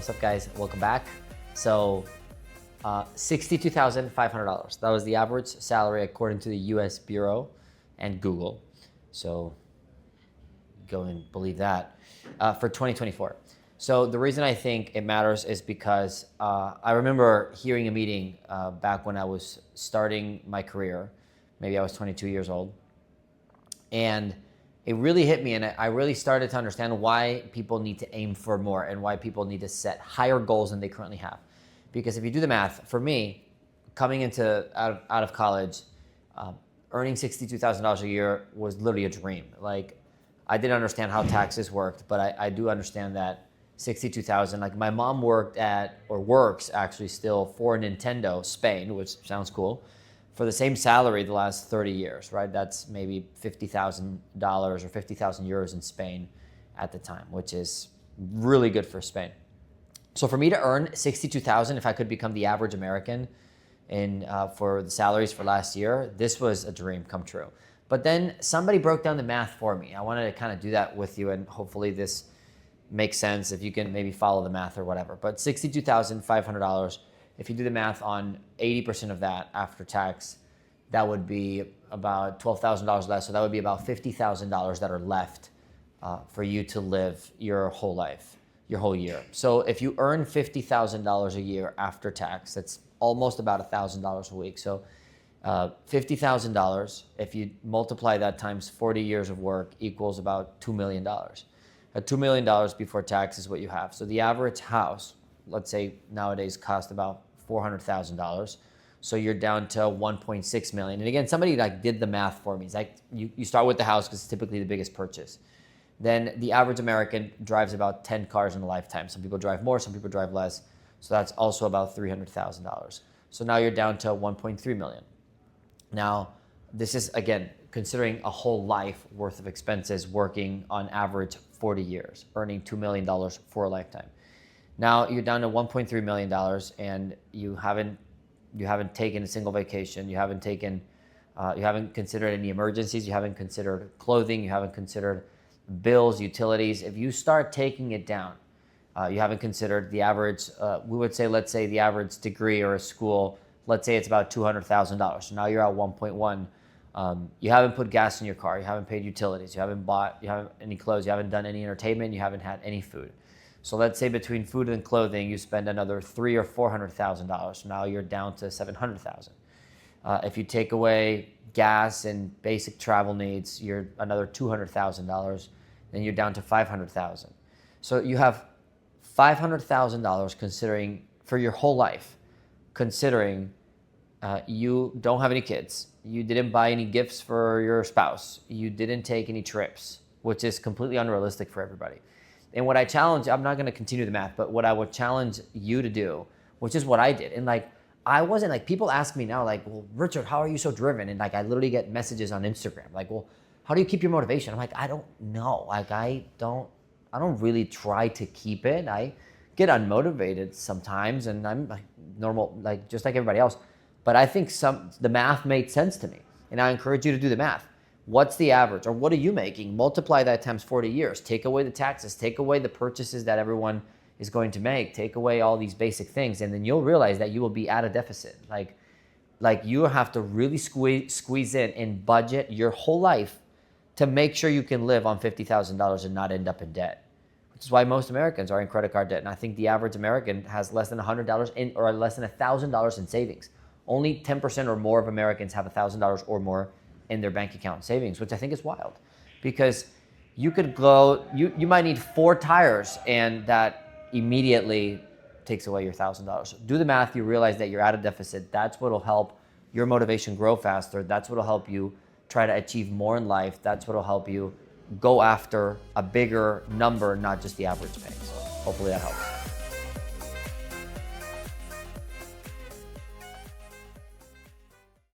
What's up, guys? Welcome back. So, $62,500. That was the average salary according to the US Bureau and Google. So, go and believe that for 2024. So, the reason I think it matters is because I remember hearing a meeting back when I was starting my career. Maybe I was 22 years old. And it really hit me, and I really started to understand why people need to aim for more and why people need to set higher goals than they currently have. Because if you do the math, for me, coming into out of college, earning $62,000 a year was literally a dream. Like, I didn't understand how taxes worked, but I do understand that 62,000. Like, my mom worked at, or works actually still, for Nintendo Spain, which sounds cool, for the same salary the last 30 years, right? That's maybe $50,000 or 50,000 euros in Spain at the time, which is really good for Spain. So for me to earn 62,000, if I could become the average American for the salaries for last year, this was a dream come true. But then somebody broke down the math for me. I wanted to kind of do that with you, and hopefully this makes sense if you can maybe follow the math or whatever. But $62,500, if you do the math on 80% of that after tax, that would be about $12,000 less. So that would be about $50,000 that are left for you to live your whole life, your whole year. So if you earn $50,000 a year after tax, that's almost about $1,000 a week. So $50,000, if you multiply that times 40 years of work, equals about $2 million. $2 million before tax is what you have. So the average house, let's say nowadays, cost about $400,000. So you're down to 1.6 million. And again, somebody did the math for me. It's like you start with the house because it's typically the biggest purchase. Then the average American drives about 10 cars in a lifetime. Some people drive more, some people drive less. So that's also about $300,000. So now you're down to 1.3 million. Now, this is, again, considering a whole life worth of expenses, working on average 40 years, earning $2 million for a lifetime. Now you're down to $1.3 million, and you haven't taken a single vacation. You haven't considered any emergencies. You haven't considered clothing. You haven't considered bills, utilities. If you start taking it down, you haven't considered the average. We would say, let's say the average degree or a school, let's say it's about $200,000. So now you're at 1.1. You haven't put gas in your car. You haven't paid utilities. You haven't any clothes. You haven't done any entertainment. You haven't had any food. So let's say between food and clothing, you spend another $300,000 or $400,000. So now you're down to $700,000. If you take away gas and basic travel needs, you're another $200,000. Then you're down to $500,000. So you have $500,000 considering for your whole life, considering you don't have any kids, you didn't buy any gifts for your spouse, you didn't take any trips, which is completely unrealistic for everybody. And what I challenge, I'm not going to continue the math, but what I would challenge you to do, which is what I did. And I wasn't people ask me now, well, Richard, how are you so driven? And I literally get messages on Instagram, well, how do you keep your motivation? I'm like, I don't know. I don't really try to keep it. I get unmotivated sometimes, and I'm normal, just like everybody else. But I think the math made sense to me. And I encourage you to do the math. What's the average, or what are you making? Multiply that times 40 years. Take away the taxes. Take away the purchases that everyone is going to make. Take away all these basic things, and then you'll realize that you will be at a deficit. You have to really squeeze in and budget your whole life to make sure you can live on $50,000 and not end up in debt, which is why most Americans are in credit card debt. And I think the average American has less than $100 or less than $1,000 in savings. Only 10% or more of Americans have $1,000 or more in their bank account savings, which I think is wild, because you could go, you might need 4 tires, and that immediately takes away your $1,000. Do the math, you realize that you're at a deficit. That's what'll help your motivation grow faster. That's what'll help you try to achieve more in life. That's what'll help you go after a bigger number, not just the average pay. So hopefully that helps.